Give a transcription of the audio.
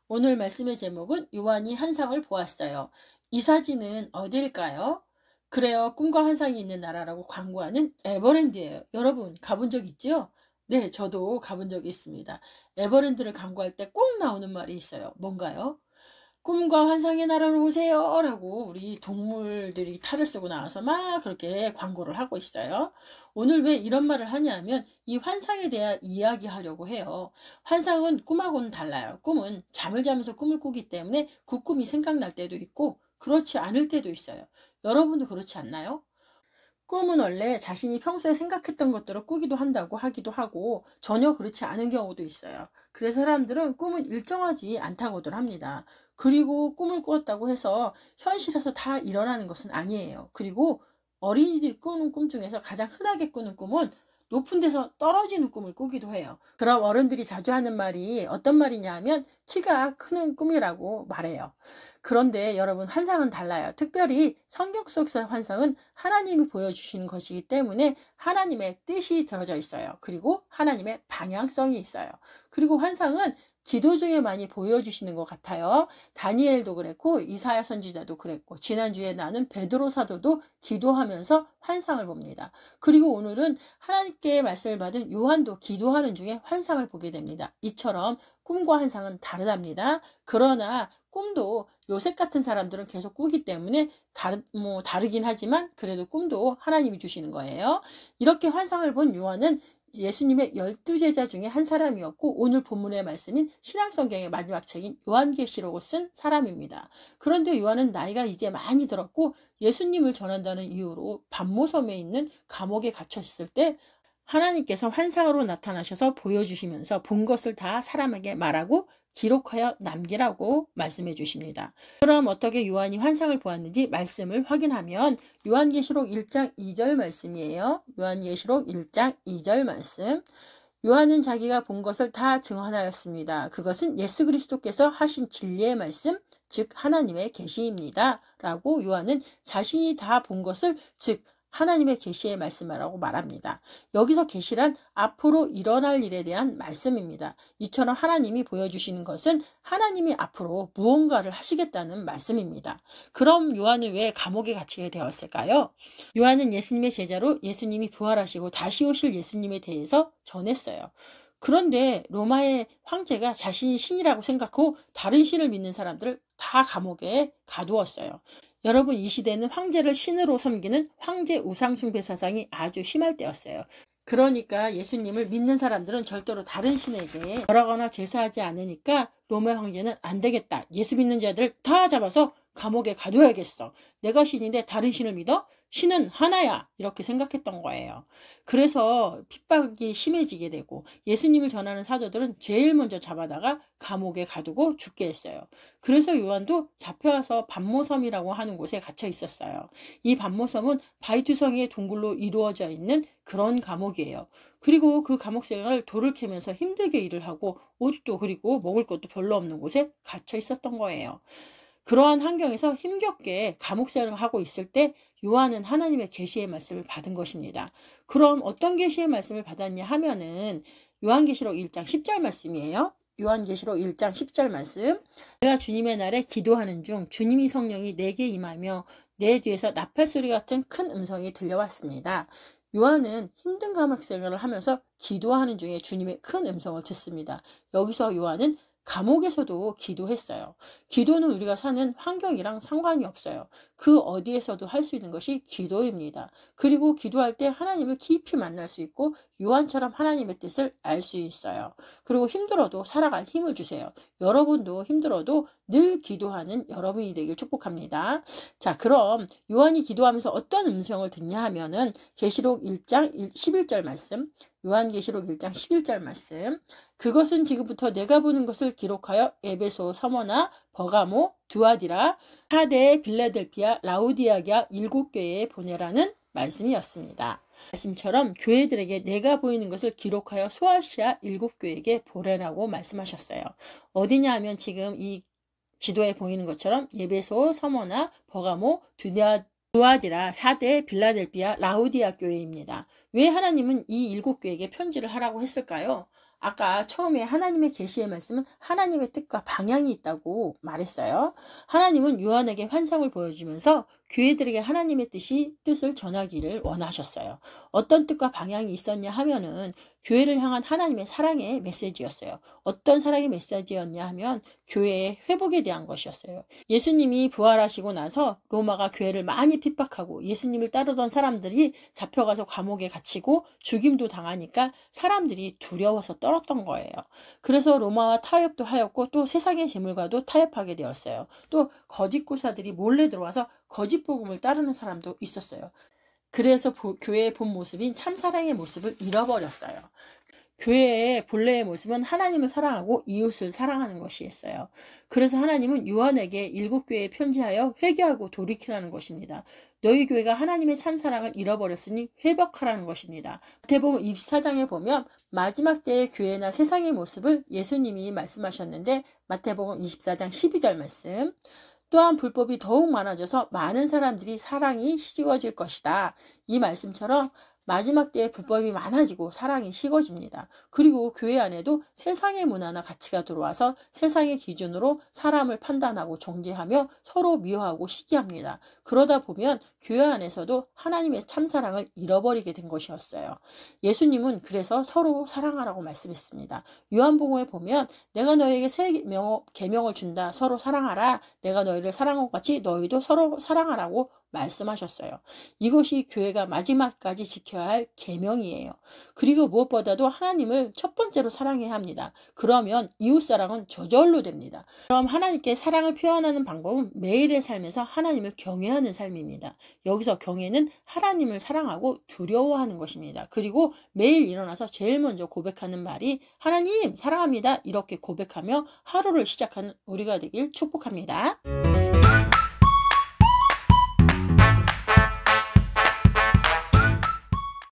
오늘 말씀의 제목은 요한이 환상을 보았어요. 이 사진은 어디일까요? 그래요. 꿈과 환상이 있는 나라라고 광고하는 에버랜드예요. 여러분 가본 적 있죠? 네, 저도 가본 적이 있습니다. 에버랜드를 광고할 때 꼭 나오는 말이 있어요. 뭔가요? 꿈과 환상의 나라로 오세요 라고 우리 동물들이 탈을 쓰고 나와서 막 그렇게 광고를 하고 있어요. 오늘 왜 이런 말을 하냐면 이 환상에 대한 이야기하려고 해요. 환상은 꿈하고는 달라요. 꿈은 잠을 자면서 꿈을 꾸기 때문에 그 꿈이 생각날 때도 있고 그렇지 않을 때도 있어요. 여러분도 그렇지 않나요? 꿈은 원래 자신이 평소에 생각했던 것들을 꾸기도 한다고 하기도 하고 전혀 그렇지 않은 경우도 있어요. 그래서 사람들은 꿈은 일정하지 않다고들 합니다. 그리고 꿈을 꾸었다고 해서 현실에서 다 일어나는 것은 아니에요. 그리고 어린이들이 꾸는 꿈 중에서 가장 흔하게 꾸는 꿈은 높은 데서 떨어지는 꿈을 꾸기도 해요. 그럼 어른들이 자주 하는 말이 어떤 말이냐 하면 키가 크는 꿈이라고 말해요. 그런데 여러분 환상은 달라요. 특별히 성경 속의 환상은 하나님이 보여주시는 것이기 때문에 하나님의 뜻이 들어져 있어요. 그리고 하나님의 방향성이 있어요. 그리고 환상은 기도 중에 많이 보여주시는 것 같아요. 다니엘도 그랬고 이사야 선지자도 그랬고 지난주에 나는 베드로 사도도 기도하면서 환상을 봅니다. 그리고 오늘은 하나님께 말씀을 받은 요한도 기도하는 중에 환상을 보게 됩니다. 이처럼 꿈과 환상은 다르답니다. 그러나 꿈도 요셉 같은 사람들은 계속 꾸기 때문에 다르긴 하지만 그래도 꿈도 하나님이 주시는 거예요. 이렇게 환상을 본 요한은 예수님의 12제자 중에 한 사람이었고 오늘 본문의 말씀인 신약성경의 마지막 책인 요한계시록을 쓴 사람입니다. 그런데 요한은 나이가 이제 많이 들었고 예수님을 전한다는 이유로 반모섬에 있는 감옥에 갇혀 있을 때 하나님께서 환상으로 나타나셔서 보여주시면서 본 것을 다 사람에게 말하고 기록하여 남기라고 말씀해 주십니다. 그럼 어떻게 요한이 환상을 보았는지 말씀을 확인하면 요한계시록 1장 2절 말씀이에요. 요한계시록 1장 2절 말씀. 요한은 자기가 본 것을 다 증언하였습니다. 그것은 예수 그리스도께서 하신 진리의 말씀, 즉 하나님의 계시입니다. 라고 요한은 자신이 다 본 것을 즉 하나님의 계시의 말씀이라고 말합니다. 여기서 계시란 앞으로 일어날 일에 대한 말씀입니다. 이처럼 하나님이 보여주시는 것은 하나님이 앞으로 무언가를 하시겠다는 말씀입니다. 그럼 요한은 왜 감옥에 갇히게 되었을까요? 요한은 예수님의 제자로 예수님이 부활하시고 다시 오실 예수님에 대해서 전했어요. 그런데 로마의 황제가 자신이 신이라고 생각하고 다른 신을 믿는 사람들을 다 감옥에 가두었어요. 여러분 이 시대는 황제를 신으로 섬기는 황제 우상숭배 사상이 아주 심할 때였어요. 그러니까 예수님을 믿는 사람들은 절대로 다른 신에게 절하거나 제사하지 않으니까 로마 황제는 안 되겠다. 예수 믿는 자들 다 잡아서 감옥에 가둬야겠어. 내가 신인데 다른 신을 믿어? 신은 하나야. 이렇게 생각했던 거예요. 그래서 핍박이 심해지게 되고 예수님을 전하는 사도들은 제일 먼저 잡아다가 감옥에 가두고 죽게 했어요. 그래서 요한도 잡혀와서 반모섬이라고 하는 곳에 갇혀 있었어요. 이 반모섬은 바위투성이의 동굴로 이루어져 있는 그런 감옥이에요. 그리고 그 감옥 생활을 돌을 캐면서 힘들게 일을 하고 옷도 그리고 먹을 것도 별로 없는 곳에 갇혀 있었던 거예요. 그러한 환경에서 힘겹게 감옥 생활을 하고 있을 때 요한은 하나님의 계시의 말씀을 받은 것입니다. 그럼 어떤 계시의 말씀을 받았냐 하면은 요한계시록 1장 10절 말씀이에요. 요한계시록 1장 10절 말씀. 내가 주님의 날에 기도하는 중 주님이 성령이 내게 임하며 내 뒤에서 나팔소리 같은 큰 음성이 들려왔습니다. 요한은 힘든 감옥 생활을 하면서 기도하는 중에 주님의 큰 음성을 듣습니다. 여기서 요한은 감옥에서도 기도했어요. 기도는 우리가 사는 환경이랑 상관이 없어요. 그 어디에서도 할 수 있는 것이 기도입니다. 그리고 기도할 때 하나님을 깊이 만날 수 있고 요한처럼 하나님의 뜻을 알 수 있어요. 그리고 힘들어도 살아갈 힘을 주세요. 여러분도 힘들어도 늘 기도하는 여러분이 되길 축복합니다. 자, 그럼 요한이 기도하면서 어떤 음성을 듣냐 하면은 계시록 1장 11절 말씀, 요한계시록 1장 11절 말씀. 그것은 지금부터 내가 보는 것을 기록하여 에베소, 서머나, 버가모, 두아디라, 사대, 빌라델피아, 라우디아가 7교회에 보내라는 말씀이었습니다. 말씀처럼 교회들에게 내가 보이는 것을 기록하여 소아시아 7교회에게 보내라고 말씀하셨어요. 어디냐 하면 지금 이 지도에 보이는 것처럼 에베소, 서머나, 버가모, 두아디라, 사대, 빌라델피아, 라우디아 교회입니다. 왜 하나님은 이 7교회에게 편지를 하라고 했을까요? 아까 처음에 하나님의 계시의 말씀은 하나님의 뜻과 방향이 있다고 말했어요. 하나님은 요한에게 환상을 보여주면서 교회들에게 하나님의 뜻을 전하기를 원하셨어요. 어떤 뜻과 방향이 있었냐 하면은 교회를 향한 하나님의 사랑의 메시지였어요. 어떤 사랑의 메시지였냐 하면 교회의 회복에 대한 것이었어요. 예수님이 부활하시고 나서 로마가 교회를 많이 핍박하고 예수님을 따르던 사람들이 잡혀가서 감옥에 갇히고 죽임도 당하니까 사람들이 두려워서 떨었던 거예요. 그래서 로마와 타협도 하였고 또 세상의 재물과도 타협하게 되었어요. 또 거짓 교사들이 몰래 들어와서 거짓 복음을 따르는 사람도 있었어요. 그래서 교회의 본 모습인 참사랑의 모습을 잃어버렸어요. 교회의 본래의 모습은 하나님을 사랑하고 이웃을 사랑하는 것이었어요. 그래서 하나님은 요한에게 7교회에 편지하여 회개하고 돌이키라는 것입니다. 너희 교회가 하나님의 참사랑을 잃어버렸으니 회복하라는 것입니다. 마태복음 24장에 보면 마지막 때의 교회나 세상의 모습을 예수님이 말씀하셨는데 마태복음 24장 12절 말씀, 또한 불법이 더욱 많아져서 많은 사람들이 사랑이 식어질 것이다. 이 말씀처럼 마지막 때에 불법이 많아지고 사랑이 식어집니다. 그리고 교회 안에도 세상의 문화나 가치가 들어와서 세상의 기준으로 사람을 판단하고 정죄하며 서로 미워하고 시기합니다. 그러다 보면 교회 안에서도 하나님의 참사랑을 잃어버리게 된 것이었어요. 예수님은 그래서 서로 사랑하라고 말씀했습니다. 요한복음에 보면 내가 너에게 새 계명을 준다. 서로 사랑하라. 내가 너희를 사랑한 것 같이 너희도 서로 사랑하라고 말씀하셨어요. 이것이 교회가 마지막까지 지켜야 할 계명이에요. 그리고 무엇보다도 하나님을 첫 번째로 사랑해야 합니다. 그러면 이웃사랑은 저절로 됩니다. 그럼 하나님께 사랑을 표현하는 방법은 매일의 삶에서 하나님을 경외하는 삶입니다. 여기서 경외는 하나님을 사랑하고 두려워하는 것입니다. 그리고 매일 일어나서 제일 먼저 고백하는 말이 하나님 사랑합니다. 이렇게 고백하며 하루를 시작하는 우리가 되길 축복합니다.